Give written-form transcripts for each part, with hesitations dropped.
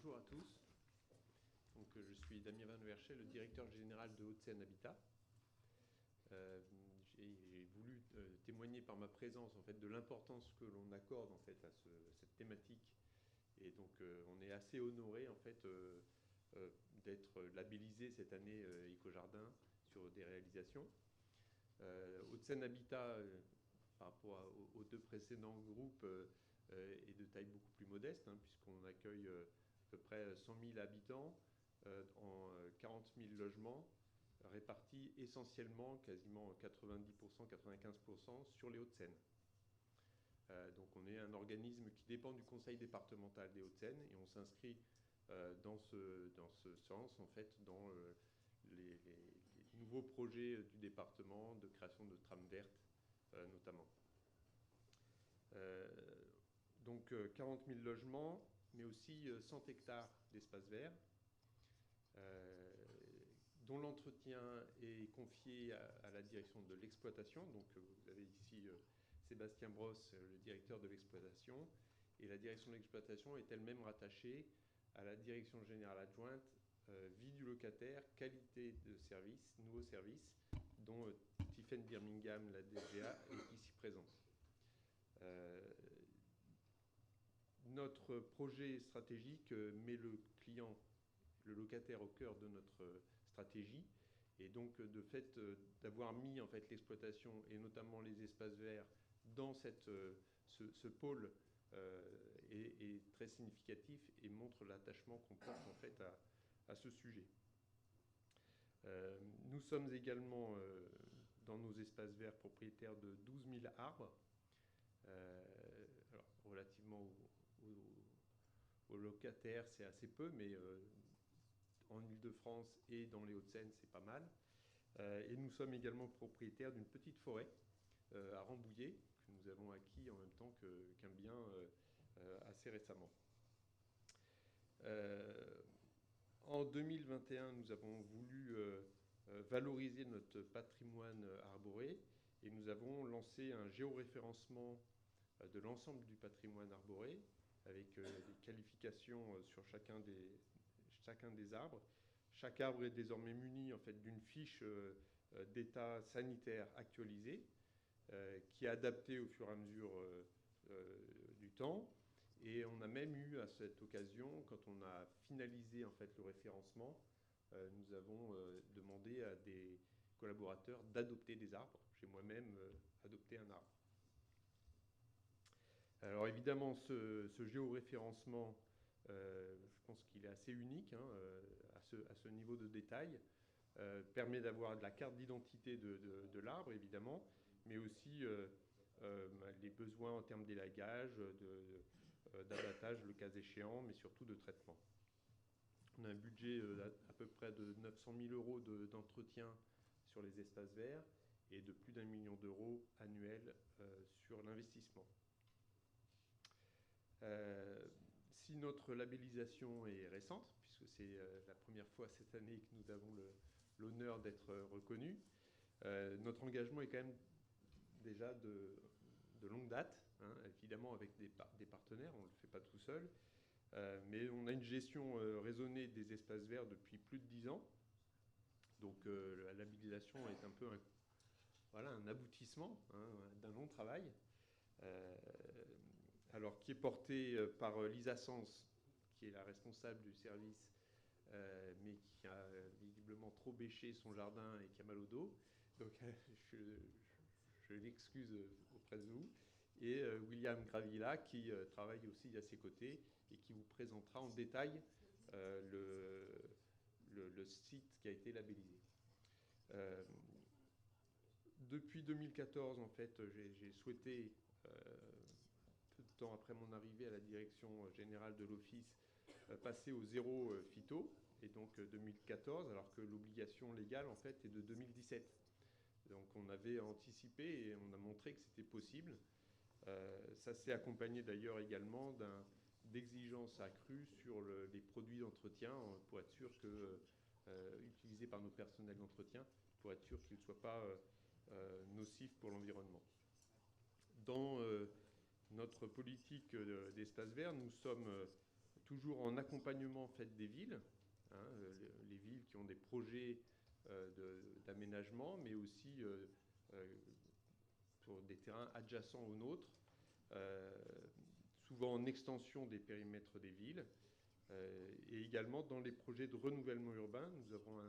Bonjour à tous. Donc, je suis Damien Van Werchel, le directeur général de Hauts-de-Seine Habitat. J'ai voulu témoigner par ma présence en fait, de l'importance que l'on accorde en fait, à cette thématique. Et donc on est assez honoré en fait, d'être labellisé cette année Éco-Jardin sur des réalisations. Hauts-de-Seine Habitat, par rapport aux deux précédents groupes, est de taille beaucoup plus modeste, hein, puisqu'on accueille à peu près 100 000 habitants en 40 000 logements, répartis essentiellement, quasiment 90%, 95% sur les Hauts-de-Seine. Donc on est un organisme qui dépend du conseil départemental des Hauts-de-Seine et on s'inscrit dans ce sens, en fait, dans les nouveaux projets du département de création de trames vertes, notamment. Donc 40 000 logements, mais aussi 100 hectares d'espaces verts, dont l'entretien est confié à la direction de l'exploitation. Donc vous avez ici Sébastien Brosse, le directeur de l'exploitation, et la direction de l'exploitation est elle-même rattachée à la direction générale adjointe vie du locataire, qualité de service, nouveaux services, dont Tiffaine Birmingham, la DGA, est ici présente. Notre projet stratégique met le client, le locataire au cœur de notre stratégie. Et donc, de fait, d'avoir mis en fait, l'exploitation et notamment les espaces verts dans ce pôle est très significatif et montre l'attachement qu'on porte en fait, à ce sujet. Nous sommes également dans nos espaces verts propriétaires de 12 000 arbres, alors, relativement aux locataires, c'est assez peu, mais en Ile-de-France et dans les Hauts-de-Seine, c'est pas mal. Et nous sommes également propriétaires d'une petite forêt à Rambouillet, que nous avons acquis en même temps qu'un bien assez récemment. En 2021, nous avons voulu valoriser notre patrimoine arboré et nous avons lancé un géoréférencement de l'ensemble du patrimoine arboré avec des qualifications sur chacun des arbres. Chaque arbre est désormais muni en fait, d'une fiche d'état sanitaire actualisée qui est adaptée au fur et à mesure du temps. Et on a même eu à cette occasion, quand on a finalisé en fait, le référencement, nous avons demandé à des collaborateurs d'adopter des arbres. J'ai moi-même adopté un arbre. Alors évidemment, ce géoréférencement, je pense qu'il est assez unique hein, à ce niveau de détail, permet d'avoir de la carte d'identité de l'arbre, évidemment, mais aussi les besoins en termes d'élagage, d'abattage, le cas échéant, mais surtout de traitement. On a un budget à peu près de 900 000 euros d'entretien sur les espaces verts et de plus d'1 million d'euros annuels sur l'investissement. Si notre labellisation est récente, puisque c'est la première fois cette année que nous avons l'honneur d'être reconnus, notre engagement est quand même déjà de longue date, hein, évidemment avec des partenaires, on ne le fait pas tout seul, mais on a une gestion raisonnée des espaces verts depuis plus de 10 ans. Donc la labellisation est un peu un aboutissement hein, d'un long travail. Alors qui est porté par Lisa Sens, qui est la responsable du service, mais qui a visiblement trop bêché son jardin et qui a mal au dos. Donc je l'excuse auprès de vous. Et William Gravilla, qui travaille aussi à ses côtés et qui vous présentera en détail le site qui a été labellisé. Depuis 2014, en fait, j'ai souhaité, peu de temps après mon arrivée à la direction générale de l'Office, passer au zéro phyto, et donc 2014, alors que l'obligation légale, en fait, est de 2017. Donc on avait anticipé et on a montré que c'était possible. Ça s'est accompagné d'ailleurs également d'exigences accrues sur les produits d'entretien pour être sûr que, utilisés par nos personnels d'entretien, pour être sûr qu'ils ne soient pas nocifs pour l'environnement. Dans notre politique d'espace vert, nous sommes toujours en accompagnement en fait, des villes, hein, les villes qui ont des projets d'aménagement, mais aussi sur des terrains adjacents aux nôtres, souvent en extension des périmètres des villes, et également dans les projets de renouvellement urbain. Nous avons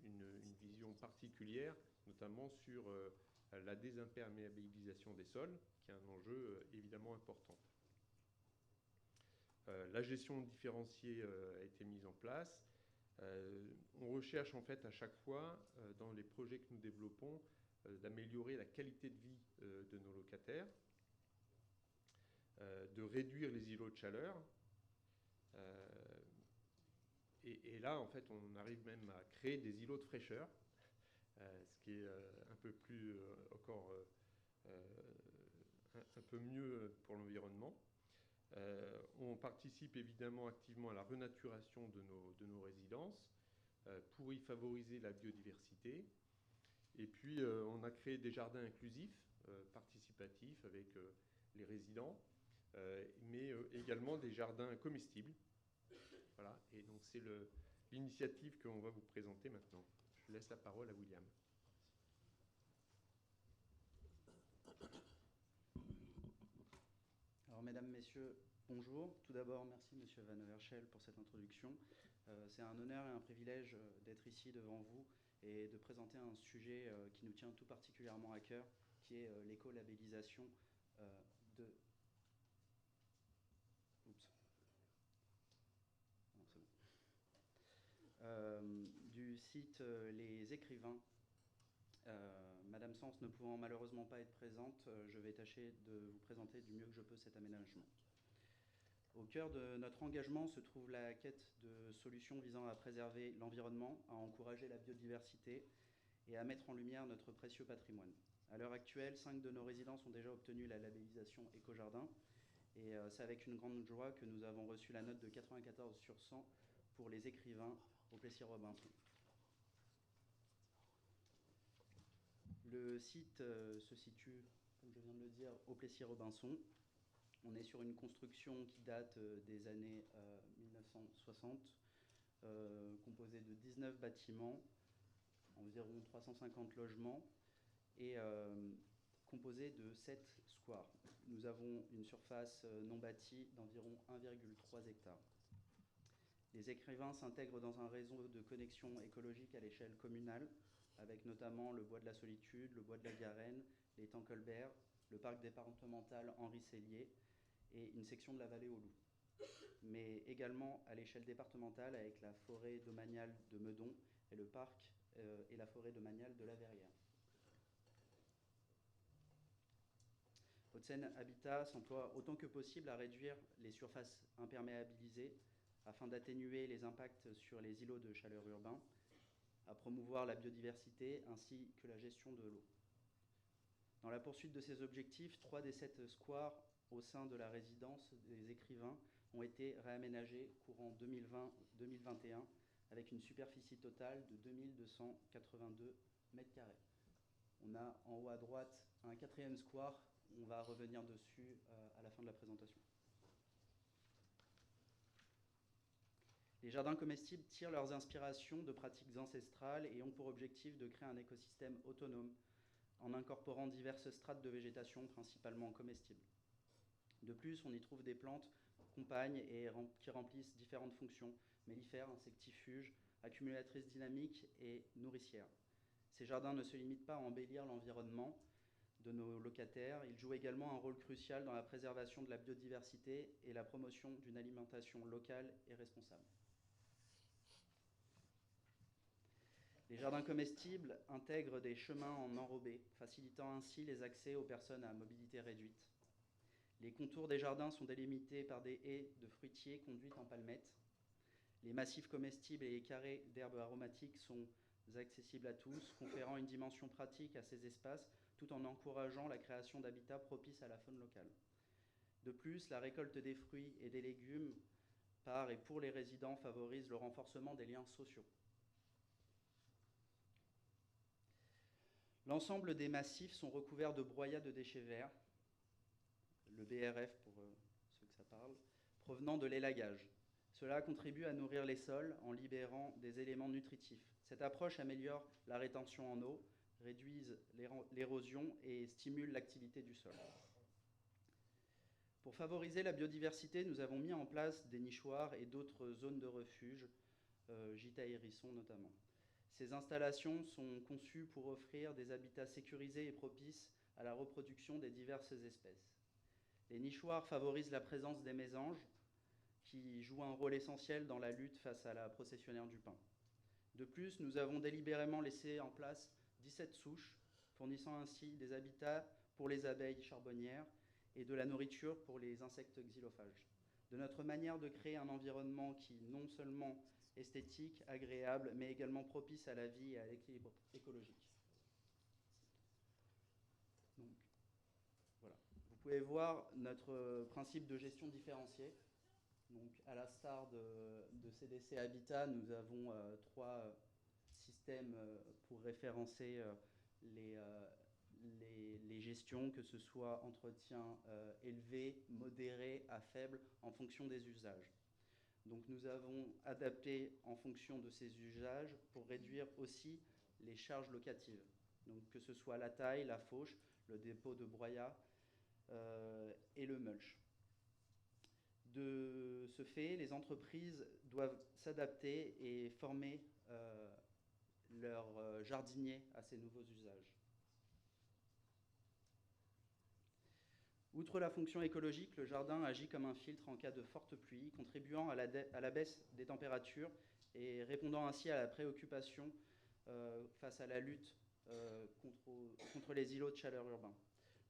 une vision particulière, notamment sur la désimperméabilisation des sols, qui est un enjeu évidemment important. La gestion différenciée a été mise en place. On recherche en fait à chaque fois, dans les projets que nous développons, d'améliorer la qualité de vie de nos locataires, de réduire les îlots de chaleur. Et là, en fait, on arrive même à créer des îlots de fraîcheur, ce qui est un peu plus encore un peu mieux pour l'environnement. On participe évidemment activement à la renaturation de nos résidences pour y favoriser la biodiversité. Et puis, on a créé des jardins inclusifs, participatifs avec les résidents, mais également des jardins comestibles. Voilà, et donc c'est l'initiative qu'on va vous présenter maintenant. Je laisse la parole à William. Alors, mesdames, messieurs, bonjour. Tout d'abord, merci Monsieur Van Overschel pour cette introduction. C'est un honneur et un privilège d'être ici devant vous et de présenter un sujet qui nous tient tout particulièrement à cœur, qui est l'écolabellisation de... du site Les Écrivains. Madame Sens ne pouvant malheureusement pas être présente, je vais tâcher de vous présenter du mieux que je peux cet aménagement. Au cœur de notre engagement se trouve la quête de solutions visant à préserver l'environnement, à encourager la biodiversité et à mettre en lumière notre précieux patrimoine. À l'heure actuelle, 5 de nos résidences ont déjà obtenu la labellisation Éco-Jardin, et c'est avec une grande joie que nous avons reçu la note de 94 sur 100 pour Les Écrivains au Plessis-Robinson. Le site se situe, comme je viens de le dire, au Plessis-Robinson. On est sur une construction qui date des années 1960, composée de 19 bâtiments, environ 350 logements, et composée de 7 squares. Nous avons une surface non bâtie d'environ 1,3 hectares. Les Écrivains s'intègrent dans un réseau de connexion écologique à l'échelle communale, avec notamment le bois de la Solitude, le bois de la Garenne, l'étang Colbert, le parc départemental Henri Sellier et une section de la vallée aux Loups. Mais également à l'échelle départementale avec la forêt domaniale de Meudon et le parc et la forêt domaniale de la Verrière. Hauts-de-Seine Habitat s'emploie autant que possible à réduire les surfaces imperméabilisées afin d'atténuer les impacts sur les îlots de chaleur urbains, à promouvoir la biodiversité ainsi que la gestion de l'eau. Dans la poursuite de ces objectifs, 3 des 7 squares au sein de la résidence des Écrivains ont été réaménagés courant 2020-2021 avec une superficie totale de 2282 m². On a en haut à droite un 4e square, on va revenir dessus à la fin de la présentation. Les jardins comestibles tirent leurs inspirations de pratiques ancestrales et ont pour objectif de créer un écosystème autonome en incorporant diverses strates de végétation, principalement comestibles. De plus, on y trouve des plantes compagnes et qui remplissent différentes fonctions, mellifères, insectifuges, accumulatrices dynamiques et nourricières. Ces jardins ne se limitent pas à embellir l'environnement de nos locataires, ils jouent également un rôle crucial dans la préservation de la biodiversité et la promotion d'une alimentation locale et responsable. Les jardins comestibles intègrent des chemins en enrobé, facilitant ainsi les accès aux personnes à mobilité réduite. Les contours des jardins sont délimités par des haies de fruitiers conduites en palmettes. Les massifs comestibles et les carrés d'herbes aromatiques sont accessibles à tous, conférant une dimension pratique à ces espaces tout en encourageant la création d'habitats propices à la faune locale. De plus, la récolte des fruits et des légumes par et pour les résidents favorise le renforcement des liens sociaux. L'ensemble des massifs sont recouverts de broyats de déchets verts, le BRF pour ceux que ça parle, provenant de l'élagage. Cela contribue à nourrir les sols en libérant des éléments nutritifs. Cette approche améliore la rétention en eau, réduit l'érosion et stimule l'activité du sol. Pour favoriser la biodiversité, nous avons mis en place des nichoirs et d'autres zones de refuge, gîtes à hérissons notamment. Ces installations sont conçues pour offrir des habitats sécurisés et propices à la reproduction des diverses espèces. Les nichoirs favorisent la présence des mésanges, qui jouent un rôle essentiel dans la lutte face à la processionnaire du pain. De plus, nous avons délibérément laissé en place 17 souches, fournissant ainsi des habitats pour les abeilles charbonnières et de la nourriture pour les insectes xylophages. De notre manière de créer un environnement qui, non seulement esthétique, agréable, mais également propice à la vie et à l'équilibre écologique. Donc, voilà. Vous pouvez voir notre principe de gestion différenciée. Donc, à l'instar de CDC Habitat, nous avons 3 systèmes pour référencer les gestions, que ce soit entretien élevé, modéré à faible, en fonction des usages. Donc nous avons adapté en fonction de ces usages pour réduire aussi les charges locatives. Donc que ce soit la taille, la fauche, le dépôt de broyat et le mulch. De ce fait, les entreprises doivent s'adapter et former leurs jardiniers à ces nouveaux usages. Outre la fonction écologique, le jardin agit comme un filtre en cas de forte pluie, contribuant à la baisse des températures et répondant ainsi à la préoccupation face à la lutte contre les îlots de chaleur urbains.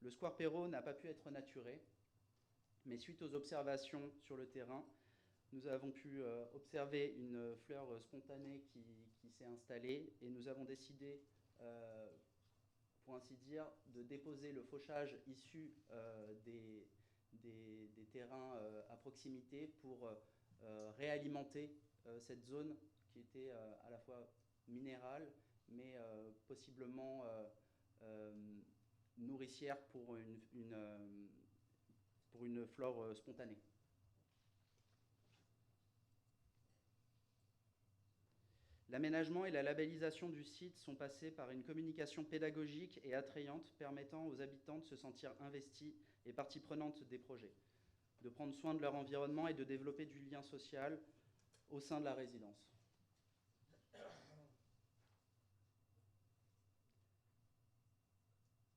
Le square Perrault n'a pas pu être naturé, mais suite aux observations sur le terrain, nous avons pu observer une fleur spontanée qui s'est installée et nous avons décidé, pour ainsi dire, de déposer le fauchage issu des terrains à proximité pour réalimenter cette zone qui était à la fois minérale, mais possiblement nourricière pour une flore spontanée. L'aménagement et la labellisation du site sont passés par une communication pédagogique et attrayante permettant aux habitants de se sentir investis et partie prenante des projets, de prendre soin de leur environnement et de développer du lien social au sein de la résidence.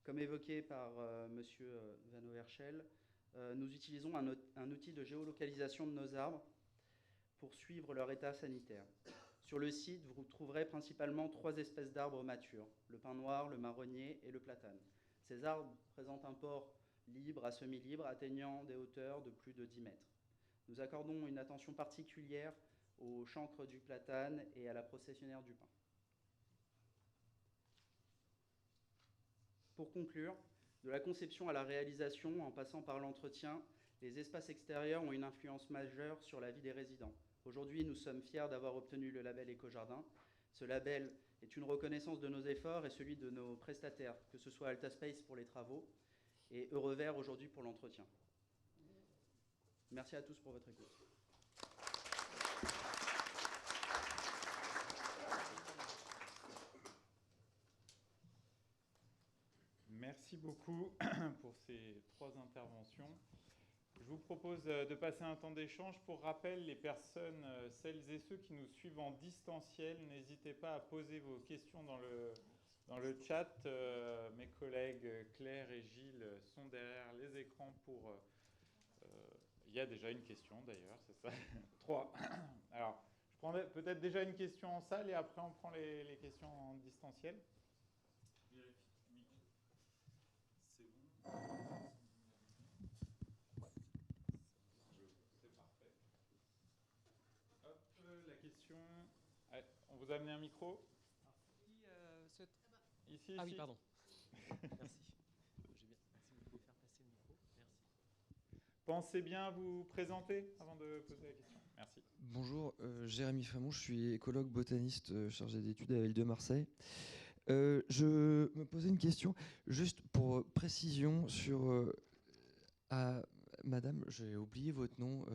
Comme évoqué par M. Van Overschel, nous utilisons un outil de géolocalisation de nos arbres pour suivre leur état sanitaire. Sur le site, vous trouverez principalement 3 espèces d'arbres matures, le pin noir, le marronnier et le platane. Ces arbres présentent un port libre à semi-libre atteignant des hauteurs de plus de 10 mètres. Nous accordons une attention particulière au chancre du platane et à la processionnaire du pin. Pour conclure, de la conception à la réalisation, en passant par l'entretien, les espaces extérieurs ont une influence majeure sur la vie des résidents. Aujourd'hui, nous sommes fiers d'avoir obtenu le label Éco-Jardin. Ce label est une reconnaissance de nos efforts et celui de nos prestataires, que ce soit Altaspace pour les travaux et Eurevert aujourd'hui pour l'entretien. Merci à tous pour votre écoute. Merci beaucoup pour ces 3 interventions. Je vous propose de passer un temps d'échange. Pour rappel, les personnes, celles et ceux qui nous suivent en distanciel, n'hésitez pas à poser vos questions dans le chat. Mes collègues Claire et Gilles sont derrière les écrans pour... il y a déjà une question d'ailleurs, c'est ça. 3. Alors, je prendrai peut-être déjà une question en salle et après on prend les questions en distanciel. On vous a amené un micro? Ici. Ah oui, pardon. Merci. J'ai bien. Si vous pouvez faire passer le micro. Merci. Pensez bien à vous présenter avant de poser la question. Merci. Bonjour, Jérémy Frémont, je suis écologue botaniste chargé d'études à la ville de Marseille. Je me posais une question, juste pour précision sur Madame, j'ai oublié votre nom,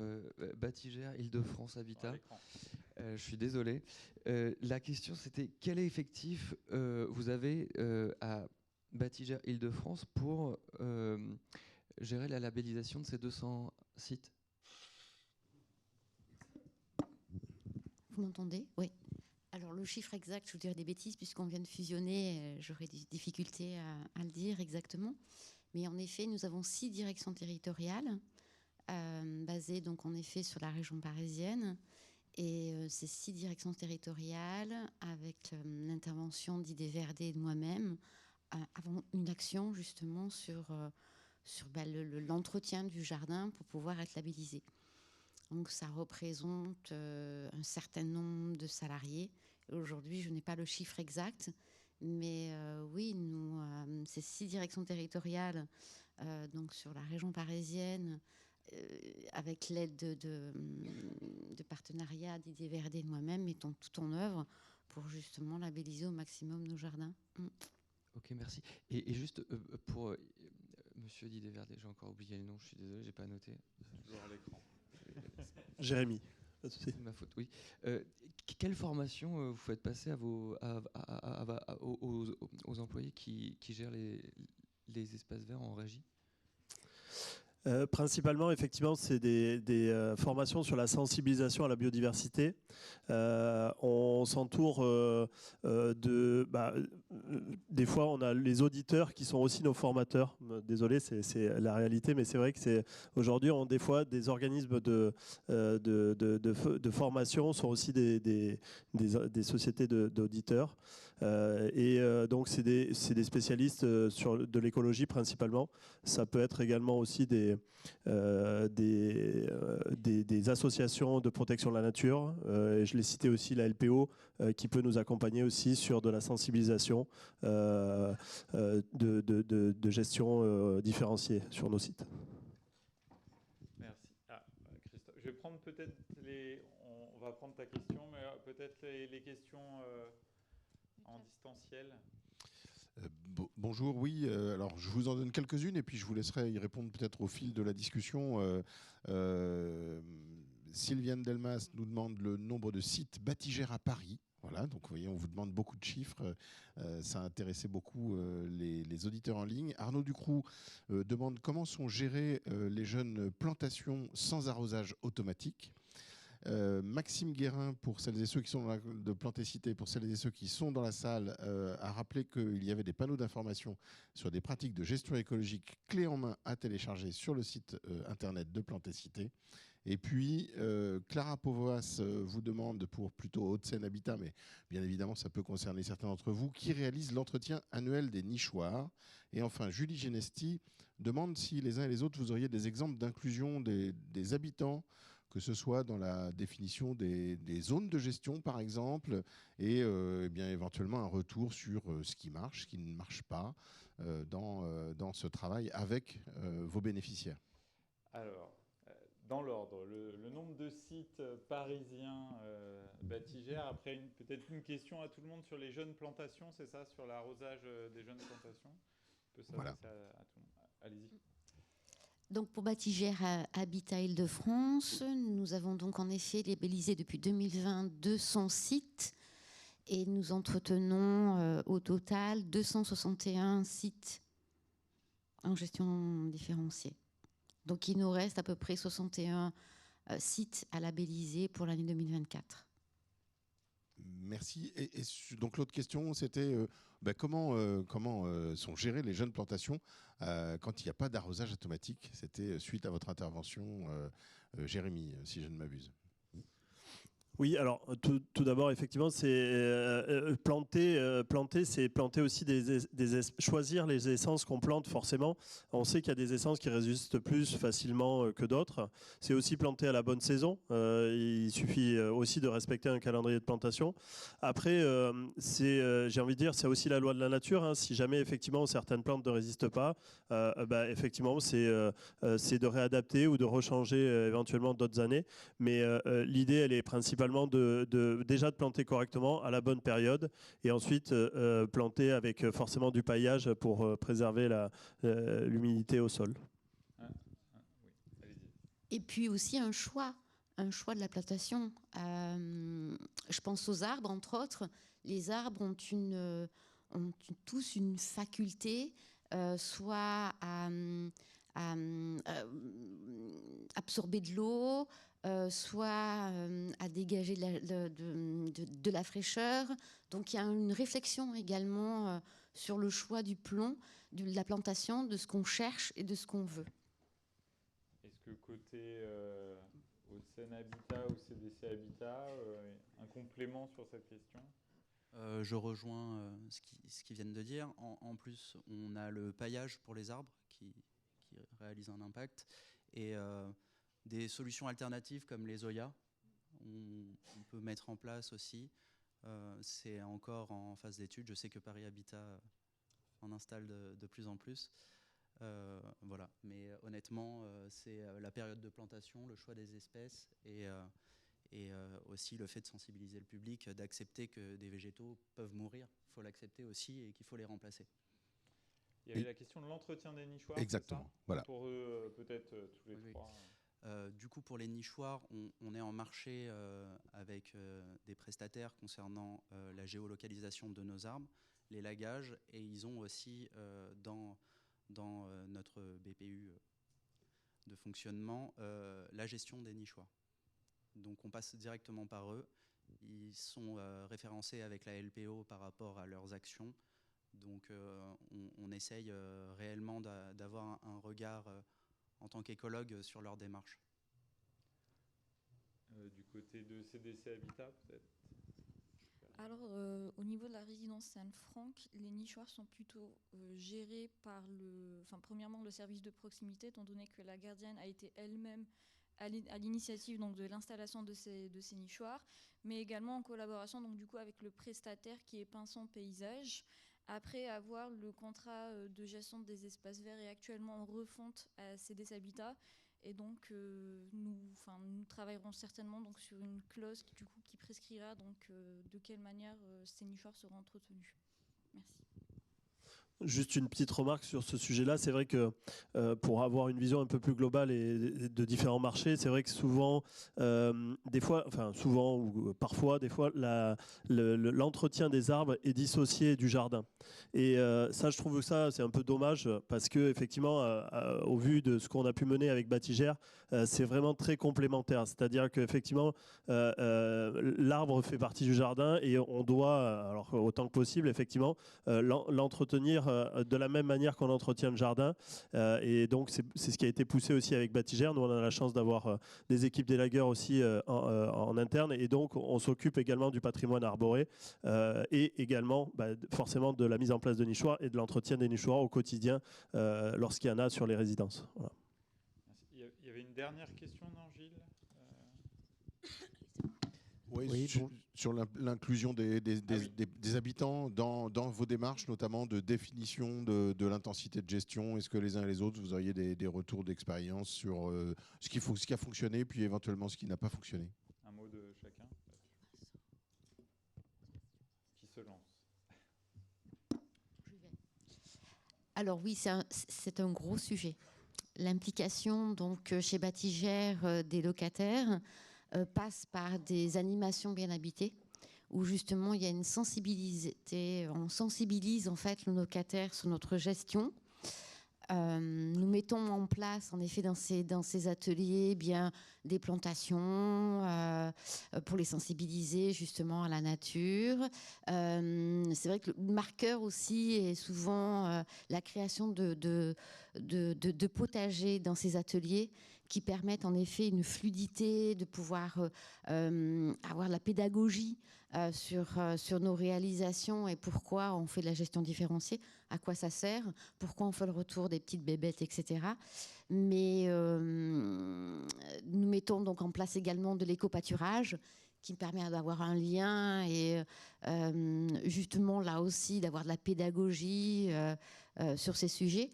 Batigère Île-de-France Habitat. L'écran. Je suis désolé. La question, c'était quel effectif vous avez à Batigère Île-de-France pour gérer la labellisation de ces 200 sites? Vous m'entendez? Oui. Alors le chiffre exact, je vous dirais des bêtises, puisqu'on vient de fusionner, j'aurais des difficultés à le dire exactement. Mais en effet, nous avons 6 directions territoriales, basées donc en effet sur la région parisienne. Et ces 6 directions territoriales, avec l'intervention d'IDVRD et de moi-même, avons une action justement sur l'entretien du jardin pour pouvoir être labellisé. Donc ça représente un certain nombre de salariés. Aujourd'hui, je n'ai pas le chiffre exact, mais oui, ces 6 directions territoriales, donc sur la région parisienne, avec l'aide de partenariats d'IDVRD et de moi-même, mettons tout en œuvre pour justement labelliser au maximum nos jardins. Ok, merci. Et juste pour Monsieur d'IDVRD, j'ai encore oublié le nom, je suis désolé, j'ai pas noté. Toujours à l'écran. Jérémy, pas de souci. C'est ma faute, oui. Quelle formation vous faites passer aux employés qui gèrent les espaces verts en régie? Principalement, effectivement, c'est des formations sur la sensibilisation à la biodiversité. On s'entoure des fois, on a les auditeurs qui sont aussi nos formateurs. Désolé, c'est la réalité, mais c'est vrai que aujourd'hui, des fois, des organismes de formation sont aussi des sociétés d'auditeurs. Donc, c'est des spécialistes de l'écologie principalement. Ça peut être également aussi des associations de protection de la nature. Et je l'ai cité aussi, la LPO, qui peut nous accompagner aussi sur de la sensibilisation de gestion différenciée sur nos sites. Merci. Christophe, je vais prendre peut-être on va prendre ta question, mais peut-être les questions en distanciel. Bonjour, oui. Alors, je vous en donne quelques-unes et puis je vous laisserai y répondre peut-être au fil de la discussion. Sylviane Delmas nous demande le nombre de sites Batigère à Paris. Voilà, donc vous voyez, on vous demande beaucoup de chiffres. Ça a intéressé beaucoup les auditeurs en ligne. Arnaud Ducroux demande comment sont gérées les jeunes plantations sans arrosage automatique. Maxime Guérin, pour celles et ceux qui sont de Plantécité, pour celles et ceux qui sont dans la salle, a rappelé qu'il y avait des panneaux d'information sur des pratiques de gestion écologique clés en main à télécharger sur le site internet de Plantécité. Et puis, Clara Povoas vous demande, pour plutôt Haute-Seine Habitat, mais bien évidemment, ça peut concerner certains d'entre vous, qui réalise l'entretien annuel des nichoirs. Et enfin, Julie Genesti demande si les uns et les autres, vous auriez des exemples d'inclusion des habitants, que ce soit dans la définition des zones de gestion, par exemple, et bien éventuellement un retour sur ce qui marche, ce qui ne marche pas dans ce travail avec vos bénéficiaires. Alors, dans l'ordre, le nombre de sites parisiens Batigère. Après, peut-être une question à tout le monde sur les jeunes plantations, c'est ça, sur l'arrosage des jeunes plantations. On peut s'adresser à tout le monde. Allez-y. Donc pour Batigère Habitat Île-de-France, nous avons donc en effet labellisé depuis 2020 200 sites et nous entretenons au total 261 sites en gestion différenciée. Donc il nous reste à peu près 61 sites à labelliser pour l'année 2024. Merci. Et donc l'autre question, c'était comment sont gérées les jeunes plantations quand il n'y a pas d'arrosage automatique? C'était suite à votre intervention, Jérémy, si je ne m'abuse. Oui, alors tout d'abord, effectivement, c'est planter, c'est planter aussi choisir les essences qu'on plante forcément. On sait qu'il y a des essences qui résistent plus facilement que d'autres. C'est aussi planter à la bonne saison. Il suffit aussi de respecter un calendrier de plantation. Après, j'ai envie de dire, c'est aussi la loi de la nature. Hein. Si jamais effectivement certaines plantes ne résistent pas, effectivement, c'est de réadapter ou de rechanger éventuellement d'autres années. Mais l'idée, elle est principalement déjà de planter correctement à la bonne période et ensuite planter avec forcément du paillage pour préserver l'humidité au sol. Oui. Et puis aussi un choix de la plantation. Je pense aux arbres, entre autres. Les arbres ont tous une faculté, soit à absorber de l'eau, soit à dégager de la fraîcheur. Donc il y a une réflexion également sur le choix du plomb, de la plantation, de ce qu'on cherche et de ce qu'on veut. Est-ce que côté Hauts-de-Seine Habitat ou CDC Habitat, un complément sur cette question? Je rejoins ce qu'ils viennent de dire. En plus, on a le paillage pour les arbres qui réalise un impact, et des solutions alternatives comme les Zoya, on peut mettre en place aussi. C'est encore en phase d'étude. Je sais que Paris Habitat en installe de plus en plus. Voilà. Mais honnêtement, c'est la période de plantation, le choix des espèces et aussi le fait de sensibiliser le public, d'accepter que des végétaux peuvent mourir. Il faut l'accepter aussi et qu'il faut les remplacer. Il y avait la question de l'entretien des nichoirs. Exactement. Voilà. Pour eux, peut-être tous les trois. Du coup, pour les nichoirs, on est en marché avec des prestataires concernant la géolocalisation de nos arbres, les lagages, et ils ont aussi dans notre BPU de fonctionnement la gestion des nichoirs. Donc on passe directement par eux. Ils sont référencés avec la LPO par rapport à leurs actions. Donc on essaye réellement d'avoir un regard en tant qu'écologue sur leur démarche. Du côté de CDC Habitat, peut-être? Alors, au niveau de la résidence Sainte-Franck, les nichoirs sont plutôt gérés par premièrement le service de proximité, étant donné que la gardienne a été elle-même à l'initiative donc de l'installation de ces nichoirs, mais également en collaboration donc du coup avec le prestataire qui est Pinson Paysage. Après avoir le contrat de gestion des espaces verts est actuellement en refonte à CDC Habitat, et donc nous travaillerons certainement donc sur une clause qui prescrira donc de quelle manière ces nichoirs seront entretenus. Merci. Juste une petite remarque sur ce sujet-là. C'est vrai que pour avoir une vision un peu plus globale et de différents marchés, c'est vrai que souvent, souvent ou parfois, des fois, l'entretien des arbres est dissocié du jardin. Et ça, je trouve que ça, c'est un peu dommage parce que effectivement, au vu de ce qu'on a pu mener avec Batigère, c'est vraiment très complémentaire. C'est-à-dire qu'effectivement, l'arbre fait partie du jardin et on doit, alors autant que possible, effectivement, l'entretenir de la même manière qu'on entretient le jardin. Et donc, c'est ce qui a été poussé aussi avec Batigère. Nous, on a la chance d'avoir des équipes d'élagueurs aussi en interne. Et donc, on s'occupe également du patrimoine arboré et également, forcément, de la mise en place de nichoirs et de l'entretien des nichoirs au quotidien lorsqu'il y en a sur les résidences. Voilà. Il y avait une dernière question, non, Gilles? Oui, sur l'inclusion des habitants dans vos démarches, notamment de définition de l'intensité de gestion. Est-ce que les uns et les autres, vous auriez des retours d'expérience sur ce qui a fonctionné, puis éventuellement ce qui n'a pas fonctionné? Un mot de chacun qui se lance. Alors oui, c'est un gros sujet. L'implication donc chez Batigère des locataires passe par des animations bien habitées, où justement il y a une sensibilité, on sensibilise en fait le locataire sur notre gestion. Nous mettons en place en effet dans ces ateliers des plantations pour les sensibiliser justement à la nature. C'est vrai que le marqueur aussi est souvent la création de potagers dans ces ateliers qui permettent en effet une fluidité, de pouvoir avoir la pédagogie sur nos réalisations et pourquoi on fait de la gestion différenciée, à quoi ça sert, pourquoi on fait le retour des petites bébêtes, etc. Mais nous mettons donc en place également de l'éco-pâturage qui me permet d'avoir un lien et justement là aussi d'avoir de la pédagogie sur ces sujets.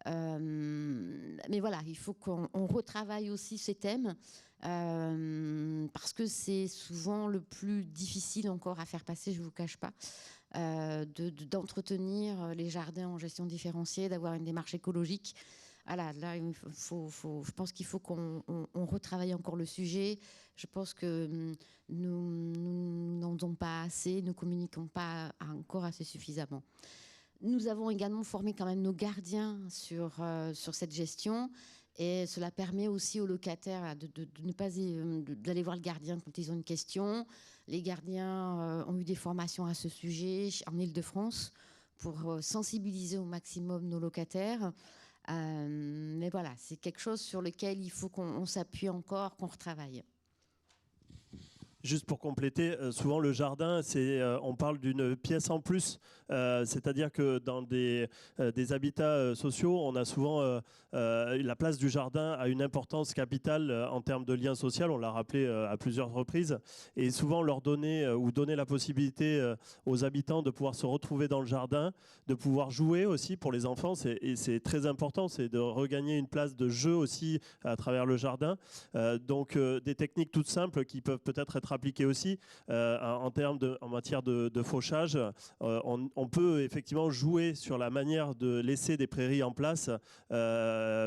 Mais voilà, il faut qu'on retravaille aussi ces thèmes parce que c'est souvent le plus difficile encore à faire passer, je ne vous cache pas, d'entretenir les jardins en gestion différenciée, d'avoir une démarche écologique. voilà, là, je pense qu'il faut qu'on retravaille encore le sujet. Je pense que nous n'en donnons pas assez, nous ne communiquons pas encore assez suffisamment. Nous avons également formé quand même nos gardiens sur cette gestion. Et cela permet aussi aux locataires de ne pas d'aller voir le gardien quand ils ont une question. Les gardiens ont eu des formations à ce sujet en Île-de-France pour sensibiliser au maximum nos locataires. Mais voilà, c'est quelque chose sur lequel il faut qu'on s'appuie encore, qu'on retravaille. Juste pour compléter, souvent le jardin, on parle d'une pièce en plus, c'est-à-dire que dans des habitats sociaux, on a souvent la place du jardin a une importance capitale en termes de lien social, on l'a rappelé à plusieurs reprises, et souvent leur donner la possibilité aux habitants de pouvoir se retrouver dans le jardin, de pouvoir jouer aussi pour les enfants, et c'est très important, c'est de regagner une place de jeu aussi à travers le jardin. Donc des techniques toutes simples qui peuvent peut-être être appliquées aussi en matière de fauchage. On peut effectivement jouer sur la manière de laisser des prairies en place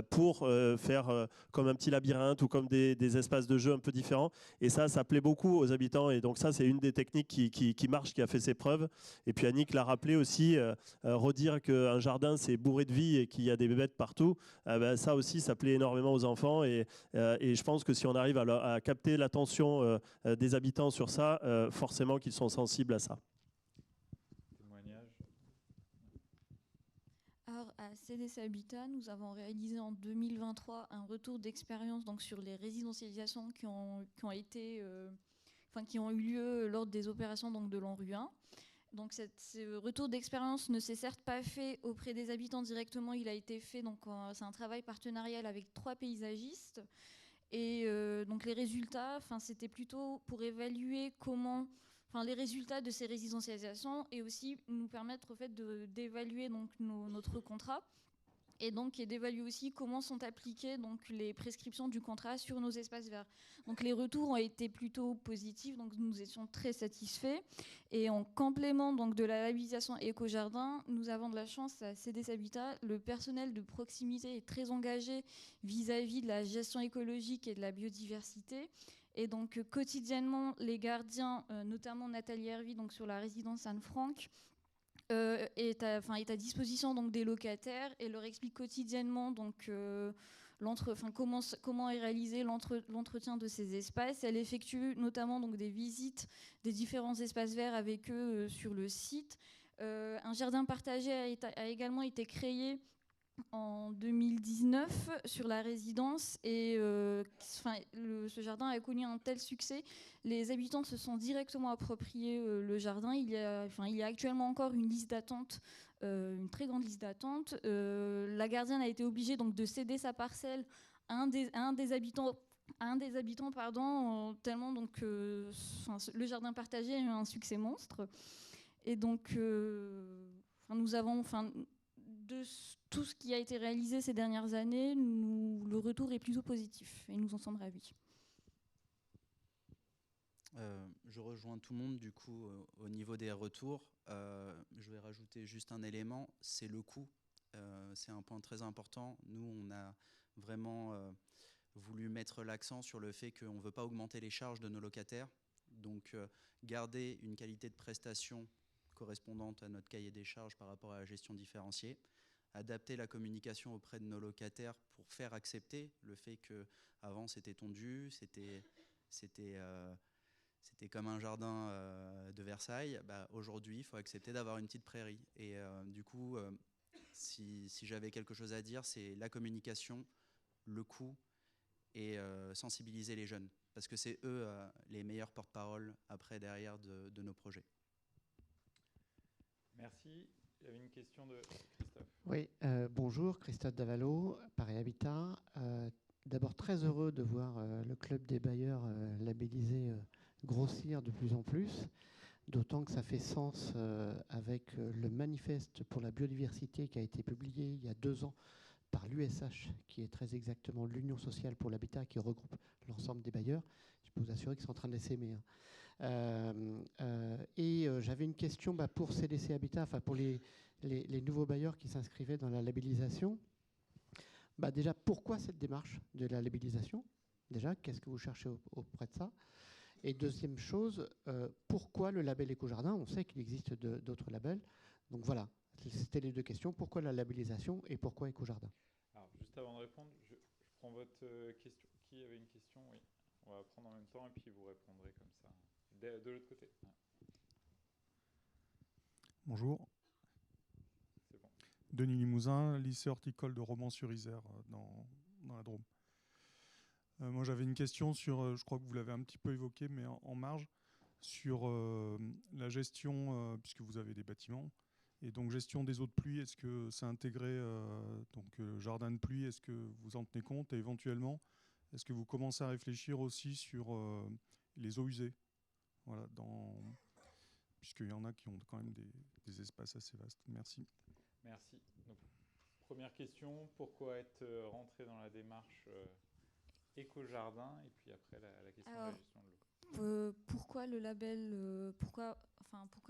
pour faire comme un petit labyrinthe ou comme des espaces de jeu un peu différents. Et ça plaît beaucoup aux habitants. Et donc ça, c'est une des techniques qui marche, qui a fait ses preuves. Et puis Annick l'a rappelé aussi, redire qu'un jardin, c'est bourré de vie et qu'il y a des bébêtes partout. Ça aussi, ça plaît énormément aux enfants. Et je pense que si on arrive à capter l'attention des habitants sur ça, forcément qu'ils sont sensibles à ça. Alors, à CDC Habitat, nous avons réalisé en 2023 un retour d'expérience donc, sur les résidentialisations qui ont eu lieu lors des opérations donc, de l'ANRU 1. Donc, ce retour d'expérience ne s'est certes pas fait auprès des habitants directement, il a été fait, donc c'est un travail partenarial avec 3 paysagistes. Et donc les résultats, c'était plutôt pour évaluer les résultats de ces résidentialisations et aussi nous permettre au fait d'évaluer donc notre contrat et donc d'évaluer aussi comment sont appliquées donc les prescriptions du contrat sur nos espaces verts. Donc les retours ont été plutôt positifs, donc nous étions très satisfaits. Et en complément donc de la labellisation éco-jardin, nous avons de la chance à CDC Habitat, le personnel de proximité est très engagé vis-à-vis de la gestion écologique et de la biodiversité. Et donc quotidiennement, les gardiens, notamment Nathalie Hervy, donc sur la résidence Anne-Franck, est à disposition donc, des locataires et leur explique quotidiennement donc, comment est réalisé l'entretien de ces espaces. Elle effectue notamment donc, des visites des différents espaces verts avec eux sur le site. Un jardin partagé a également été créé en 2019 sur la résidence et ce jardin a connu un tel succès. Les habitants se sont directement appropriés le jardin. Il y a actuellement encore une liste d'attente, une très grande liste d'attente. La gardienne a été obligée donc, de céder sa parcelle à un des habitants, tellement donc, le jardin partagé a eu un succès monstre. Et donc, nous avons... de tout ce qui a été réalisé ces dernières années, le retour est plutôt positif et nous en sommes ravis. Je rejoins tout le monde du coup au niveau des retours. Je vais rajouter juste un élément, c'est le coût. C'est un point très important. Nous, on a vraiment voulu mettre l'accent sur le fait qu'on ne veut pas augmenter les charges de nos locataires. Donc garder une qualité de prestation correspondante à notre cahier des charges par rapport à la gestion différenciée, adapter la communication auprès de nos locataires pour faire accepter le fait qu'avant c'était tondu, c'était comme un jardin de Versailles. Aujourd'hui, il faut accepter d'avoir une petite prairie. Et du coup, si j'avais quelque chose à dire, c'est la communication, le coût et sensibiliser les jeunes. Parce que c'est eux les meilleurs porte-parole après, derrière de nos projets. Merci. Il y avait une question de Christophe. Oui, bonjour, Christophe Davalo, Paris Habitat. D'abord, très heureux de voir le club des bailleurs labellisé grossir de plus en plus, d'autant que ça fait sens avec le manifeste pour la biodiversité qui a été publié il y a 2 ans par l'USH, qui est très exactement l'Union sociale pour l'habitat, qui regroupe l'ensemble des bailleurs. Je peux vous assurer qu'ils sont en train de l'essaimer. J'avais une question pour CDC Habitat, pour les nouveaux bailleurs qui s'inscrivaient dans la labellisation. Déjà, pourquoi cette démarche de la labellisation? Déjà, qu'est-ce que vous cherchez auprès de ça? Et deuxième chose, pourquoi le label Éco-Jardin? On sait qu'il existe d'autres labels. Donc voilà, c'était les deux questions. Pourquoi la labellisation et pourquoi Éco-Jardin? Alors, juste avant de répondre, je prends votre question. Qui avait une question? Oui. On va prendre en même temps et puis vous répondrez comme ça. De l'autre côté. Ah. Bonjour. C'est bon. Denis Limousin, lycée horticole de Romans-sur-Isère, dans la Drôme. Moi, j'avais une question sur, je crois que vous l'avez un petit peu évoqué, mais en marge, sur la gestion, puisque vous avez des bâtiments, et donc gestion des eaux de pluie. Est-ce que c'est intégré, jardin de pluie, est-ce que vous en tenez compte? Et éventuellement, est-ce que vous commencez à réfléchir aussi sur les eaux usées? Voilà, puisqu'il y en a qui ont quand même des espaces assez vastes. Merci. Merci. Donc, première question, pourquoi être rentré dans la démarche Éco-Jardin? Et puis après, la question de la gestion de l'eau. Pourquoi le label pourquoi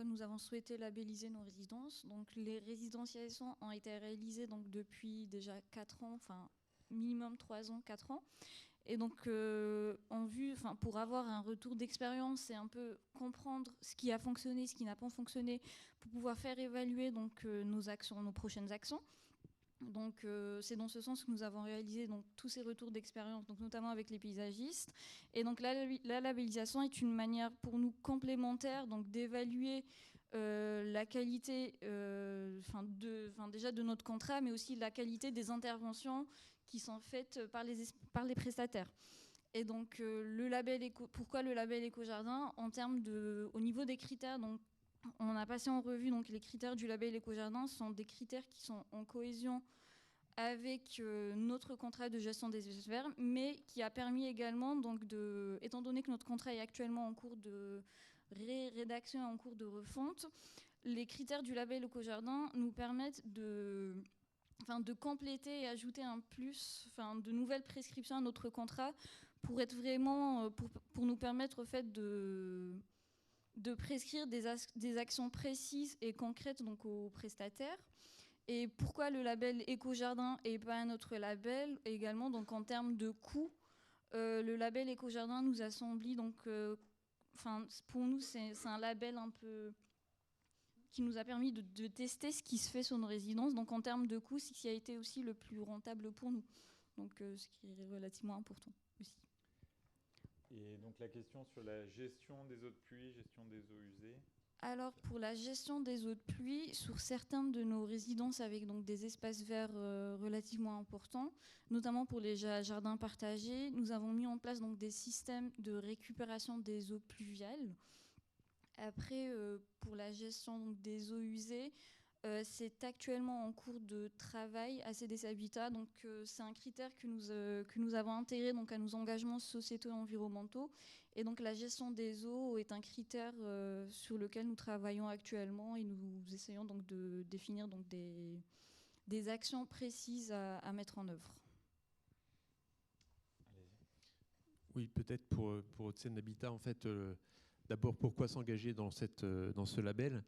nous avons souhaité labelliser nos résidences? Donc, les résidentialisations ont été réalisées donc, depuis déjà 4 ans, enfin minimum 3 ans, 4 ans. Et donc, pour avoir un retour d'expérience et un peu comprendre ce qui a fonctionné, ce qui n'a pas fonctionné, pour pouvoir faire évaluer donc, nos prochaines actions. Donc, c'est dans ce sens que nous avons réalisé donc, tous ces retours d'expérience, donc, notamment avec les paysagistes. Et donc, la labellisation est une manière pour nous complémentaire donc, d'évaluer la qualité déjà de notre contrat, mais aussi la qualité des interventions qui sont faites par les prestataires. Et donc, pourquoi le label Éco-Jardin? Au niveau des critères, donc, on a passé en revue donc, les critères du label Éco-Jardin sont des critères qui sont en cohésion avec notre contrat de gestion des espaces verts, mais qui a permis également, donc, étant donné que notre contrat est actuellement en cours de rédaction, en cours de refonte, les critères du label Éco-Jardin nous permettent de compléter et ajouter un plus, de nouvelles prescriptions à notre contrat pour être vraiment, pour nous permettre au fait de prescrire des actions précises et concrètes donc, aux prestataires. Et pourquoi le label Éco-Jardin et pas un autre label également? Donc en termes de coût, le label Éco-Jardin nous a semblé, donc, pour nous, c'est un label un peu qui nous a permis de tester ce qui se fait sur nos résidences. Donc en termes de coût, c'est ce qui a été aussi le plus rentable pour nous. Donc ce qui est relativement important aussi. Et donc la question sur la gestion des eaux de pluie, gestion des eaux usées. Alors pour la gestion des eaux de pluie, sur certaines de nos résidences avec donc, des espaces verts relativement importants, notamment pour les jardins partagés, nous avons mis en place donc, des systèmes de récupération des eaux pluviales. Après, pour la gestion donc, des eaux usées, c'est actuellement en cours de travail à CDC Habitat. Donc, c'est un critère que nous avons intégré donc, à nos engagements sociétaux et environnementaux. Et donc, la gestion des eaux est un critère sur lequel nous travaillons actuellement et nous essayons donc, de définir donc, des actions précises à mettre en œuvre. Oui, peut-être pour Hauts-de-Seine Habitat, en fait, d'abord, pourquoi s'engager dans ce label?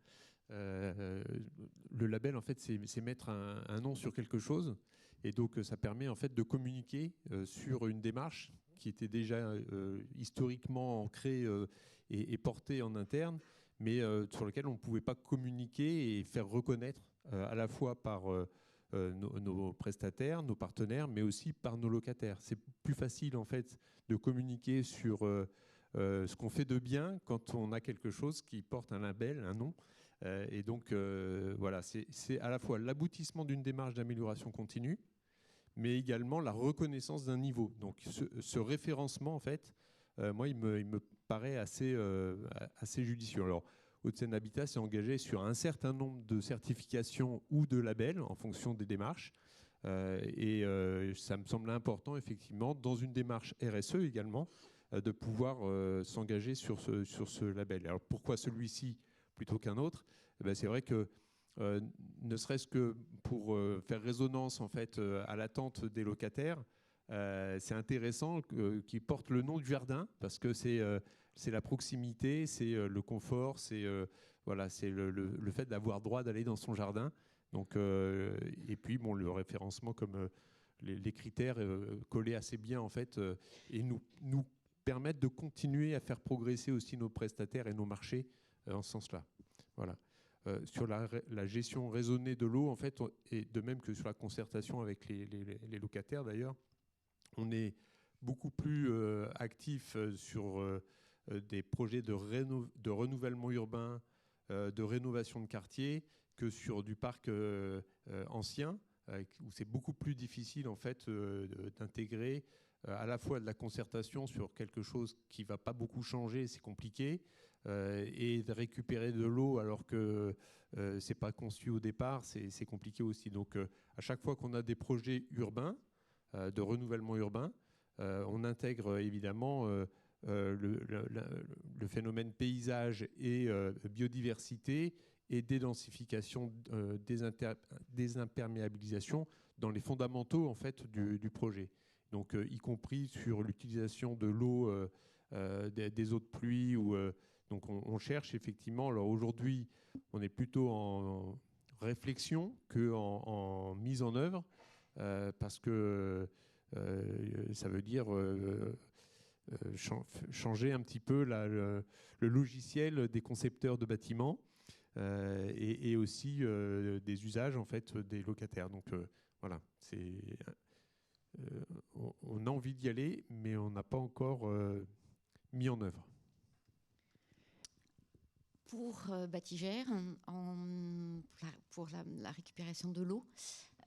Le label, en fait, c'est mettre un nom sur quelque chose, et donc ça permet en fait de communiquer sur une démarche qui était déjà historiquement ancrée et portée en interne, mais sur laquelle on ne pouvait pas communiquer et faire reconnaître à la fois par nos prestataires, nos partenaires, mais aussi par nos locataires. C'est plus facile en fait de communiquer sur ce qu'on fait de bien quand on a quelque chose qui porte un label, un nom. Et donc, voilà, c'est à la fois l'aboutissement d'une démarche d'amélioration continue, mais également la reconnaissance d'un niveau. Donc, ce référencement, en fait, moi, il me paraît assez judicieux. Alors, Hauts-de-Seine Habitat s'est engagé sur un certain nombre de certifications ou de labels en fonction des démarches. Et ça me semble important, effectivement, dans une démarche RSE également, de pouvoir s'engager sur ce label. Alors, pourquoi celui-ci plutôt qu'un autre? C'est vrai que ne serait-ce que pour faire résonance en fait, à l'attente des locataires, c'est intéressant qu'ils portent le nom du jardin parce que c'est la proximité, c'est le confort, c'est voilà, le fait d'avoir droit d'aller dans son jardin. Donc, et puis bon, le référencement, comme les critères collaient assez bien en fait et nous permettent de continuer à faire progresser aussi nos prestataires et nos marchés en ce sens-là. Voilà. Sur la gestion raisonnée de l'eau, en fait, et de même que sur la concertation avec les locataires d'ailleurs, on est beaucoup plus actif sur des projets de renouvellement urbain, de rénovation de quartier, que sur du parc ancien, où c'est beaucoup plus difficile en fait d'intégrer à la fois de la concertation sur quelque chose qui ne va pas beaucoup changer, c'est compliqué, et de récupérer de l'eau alors que ce n'est pas conçu au départ, c'est compliqué aussi. Donc à chaque fois qu'on a des projets urbains, de renouvellement urbain, on intègre évidemment le phénomène paysage et biodiversité et dédensification, désimperméabilisation dans les fondamentaux en fait, du projet. Donc, y compris sur l'utilisation de l'eau, des eaux de pluie. Donc, on cherche effectivement. Alors, aujourd'hui, on est plutôt en réflexion qu'en mise en œuvre, parce que ça veut dire changer un petit peu le logiciel des concepteurs de bâtiments et aussi des usages en fait, des locataires. Donc, voilà, on a envie d'y aller, mais on n'a pas encore mis en œuvre. Pour Batigère, pour la récupération de l'eau,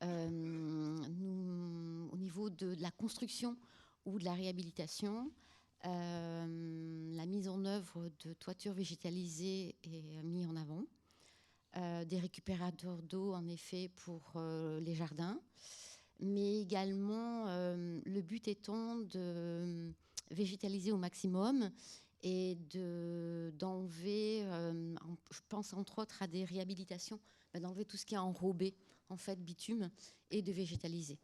au niveau de la construction ou de la réhabilitation, la mise en œuvre de toitures végétalisées est mise en avant. Des récupérateurs d'eau, en effet, pour les jardins. Mais également, le but étant de végétaliser au maximum et d'enlever, je pense entre autres à des réhabilitations, d'enlever tout ce qui est enrobé, en fait, bitume, et de végétaliser.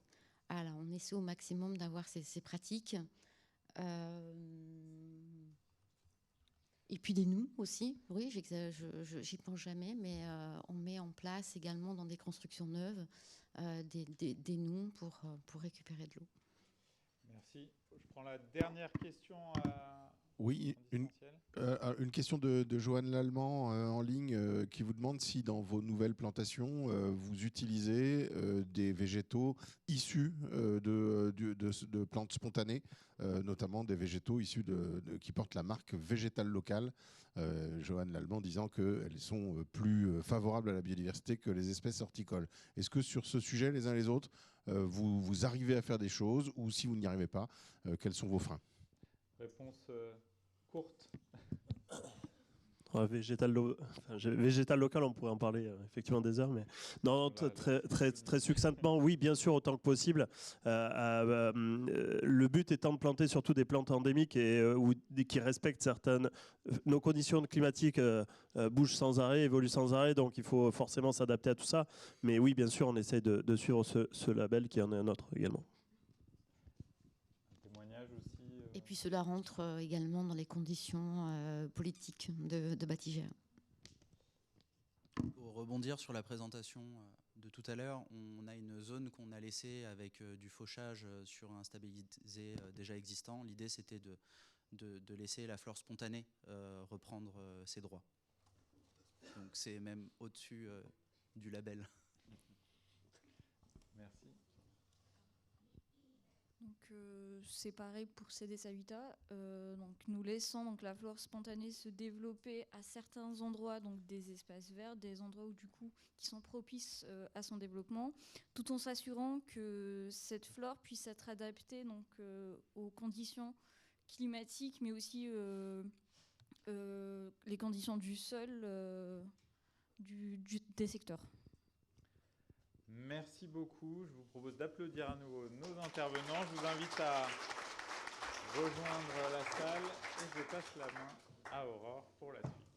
Alors, on essaie au maximum d'avoir ces pratiques. Et puis des noues aussi, oui, j'y pense jamais, mais on met en place également dans des constructions neuves des noues pour récupérer de l'eau. Merci. Je prends la dernière question. Oui, une question de Joanne Lallemand en ligne qui vous demande si dans vos nouvelles plantations, vous utilisez des végétaux issus de plantes spontanées, notamment des végétaux issus qui portent la marque végétale locale. Joanne Lallemand disant qu'elles sont plus favorables à la biodiversité que les espèces horticoles. Est-ce que sur ce sujet, les uns les autres, vous arrivez à faire des choses, ou si vous n'y arrivez pas, quels sont vos freins ? Réponse courte. Végétal local, on pourrait en parler effectivement des heures, mais non, très succinctement, oui, bien sûr, autant que possible. Le but étant de planter surtout des plantes endémiques et qui respectent certaines. Nos conditions climatiques bougent sans arrêt, évoluent sans arrêt, donc il faut forcément s'adapter à tout ça. Mais oui, bien sûr, on essaye de suivre ce label qui en est un autre également. Et puis cela rentre également dans les conditions politiques de Batigère. Pour rebondir sur la présentation de tout à l'heure, on a une zone qu'on a laissée avec du fauchage sur un stabilisé déjà existant. L'idée, c'était de laisser la flore spontanée reprendre ses droits. Donc c'est même au-dessus du label. Merci. Donc c'est pareil pour CDS Habitat. Donc nous laissons donc la flore spontanée se développer à certains endroits, donc des espaces verts, des endroits où du coup qui sont propices à son développement, tout en s'assurant que cette flore puisse être adaptée donc aux conditions climatiques, mais aussi les conditions du sol des secteurs. Merci beaucoup. Je vous propose d'applaudir à nouveau nos intervenants. Je vous invite à rejoindre la salle et je passe la main à Aurore pour la suite.